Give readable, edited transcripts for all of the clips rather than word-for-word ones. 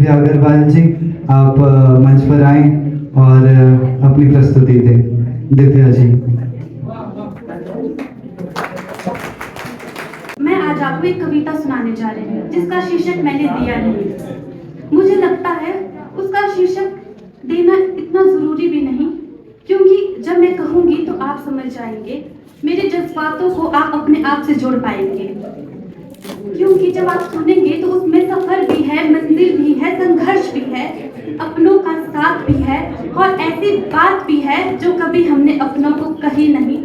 दिव्या अग्रवाल जी, आप मंच पर आए और अपनी प्रस्तुति दें। दिव्या जी। मैं आज आपको एक कविता सुनाने जा रही हूँ जिसका शीर्षक मैंने दिया नहीं। मुझे लगता है उसका शीर्षक देना इतना जरूरी भी नहीं, क्योंकि जब मैं कहूँगी तो आप समझ जाएंगे, मेरे जज्बातों को आप अपने आप से जोड़ पाएंगे। क्योंकि जब आप सुनेंगे तो उसमें सफर भी है, मंजिल भी है, संघर्ष भी है, अपनों का साथ भी है और ऐसी बात भी है जो कभी हमने अपनों को कही नहीं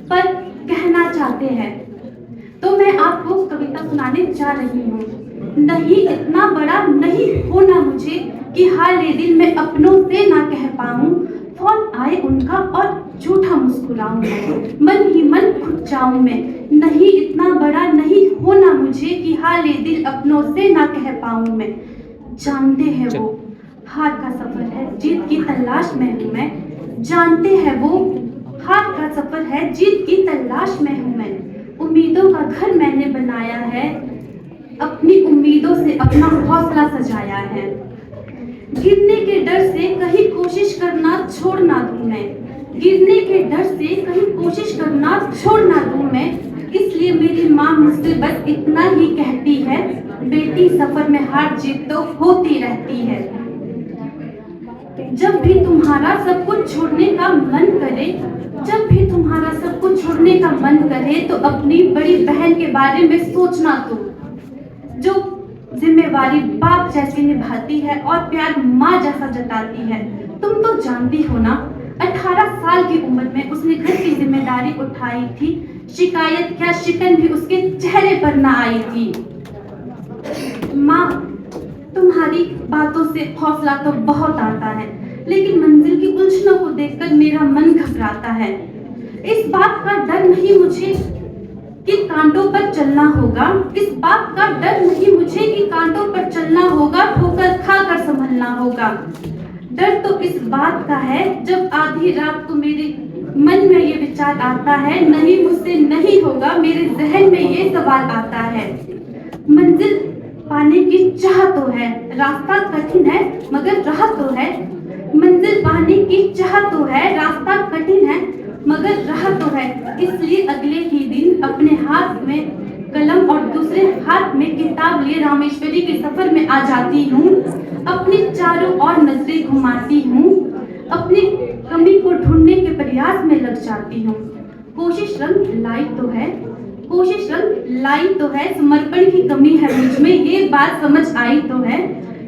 पर कहना चाहते हैं। तो मैं आपको कविता सुनाने जा रही हूँ। नहीं इतना बड़ा नहीं होना मुझे कि हाल ये दिल में अपनों से ना कह पाऊँ, फोन आए उनका और झूठा मुस्कुराऊं, मन ही मन खुद जाऊं मैं। नहीं इतना बड़ा नहीं होना मुझे कि हाल ये दिल अपनों से ना कह पाऊं मैं। जानते हैं वो हार का सफर है, जीत की तलाश में हूँ मैं। जानते हैं वो हार का सफर है, जीत की तलाश में हूँ मैं। उम्मीदों का घर मैंने बनाया है, अपनी उम्मीदों से अपना हौसला सजाया है। गिरने के डर से कहीं कोशिश करना छोड़ ना दूं मैं, गिरने के डर से कहीं कोशिश करना छोड़ ना दूं मैं। इसलिए मेरी माँ मुझसे बस इतना ही कहती है, बेटी सफर में हार जीत तो होती रहती है। जब भी तुम्हारा सब कुछ छोड़ने का मन करे, जब भी तुम्हारा सब कुछ छोड़ने का मन करे तो अपनी बड़ी बहन के बारे में सोचना तो, जो जिम्मेवारी बाप जैसी निभाती है और प्यार माँ जैसा जताती है। तुम तो जानती हो ना, 18 साल की उम्र में उसने घर की जिम्मेदारी उठाई थी। शिकायत क्या शिकन भी उसके चेहरे पर ना आई थी। माँ तुम्हारी बातों से हौसला तो बहुत आता है, लेकिन मंजिल की उलझनों को देखकर मेरा मन घबराता है। इस बात का डर नहीं मुझे कि कांटों पर चलना होगा, इस बात का डर नहीं मुझे कि कांटों पर चलना होगा, ठोकर खाकर संभलना होगा। डर तो इस बात का है जब आधी रात को मेरे मन में ये विचार आता है, नहीं मुझसे नहीं होगा, मेरे जहन में ये सवाल आता है। मंजिल पाने की चाह तो है, रास्ता कठिन है मगर राह तो है। मंजिल पाने की चाह तो है, रास्ता कठिन है मगर राह तो है। इसलिए अगले ही दिन अपने हाथ में कलम और दूसरे हाथ में किताब लिए रामेश्वरी के सफर में आ जाती हूँ। अपनी चारों ओर नजरें घुमाती हूँ, अपनी कमी को ढूंढने के प्रयास में लग जाती हूँ। कोशिश रंग लाई तो है, कोशिश रंग लाई तो है, समर्पण की कमी है मुझ में ये बात समझ आई तो है।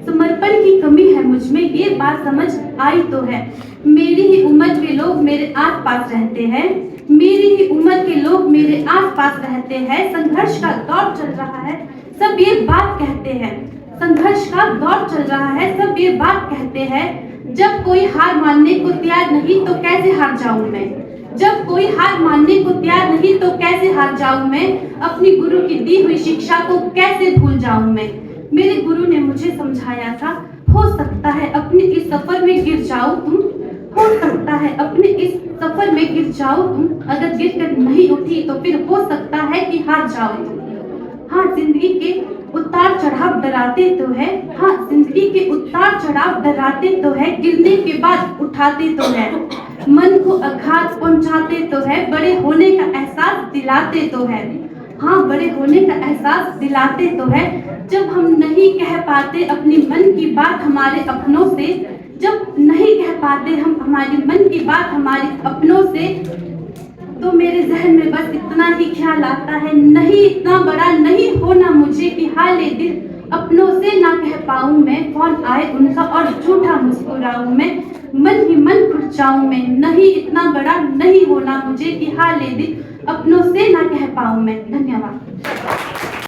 समर्पण की कमी है मुझ में ये बात समझ आई तो है। मेरी ही उम्र के लोग मेरे आसपास रहते हैं, मेरी ही उम्र के लोग मेरे आसपास रहते हैं। संघर्ष का दौर चल रहा है, सब ये बात कहते हैं। संघर्ष का दौर चल रहा है, सब ये बात कहते हैं। जब कोई हार मानने को तैयार नहीं तो कैसे हार जाऊं मैं, जब कोई हार मानने को तैयार नहीं तो कैसे हार जाऊं मैं। अपनी गुरु की दी हुई शिक्षा को कैसे भूल जाऊं मैं। मेरे गुरु ने मुझे समझाया था, हो सकता है अपने इस सफर में गिर जाओ तुम, हो सकता है अपने इस सफर में गिर जाओ तुम। अगर गिर कर नहीं उठी तो फिर हो सकता है कि हार जाओ तुम। हाँ जिंदगी के उतार चढ़ाव डराते तो है, हाँ जिंदगी के उतार चढ़ाव डराते तो है, गिरने के बाद उठाते तो है। मन को आघात पहुंचाते तो है, बड़े होने का एहसास दिलाते तो है। हाँ बड़े होने का एहसास दिलाते तो है। जब हम नहीं कह पाते अपनी मन की बात हमारे अपनों से, जब नहीं कह पाते हम हमारी मन की बात हमारे अपनों से, तो मेरे जहन में बस इतना ही ख्याल आता है, नहीं इतना बड़ा नहीं होना मुझे कि हाल ये दिल अपनों से ना कह पाऊं मैं। फोन आए उनका और झूठा मुस्कुराऊं मैं, मन ही मन खुद जाऊं मैं। नहीं इतना बड़ा नहीं होना मुझे कि हाल ये दिल अपनों से ना कह पाऊं मैं। धन्यवाद।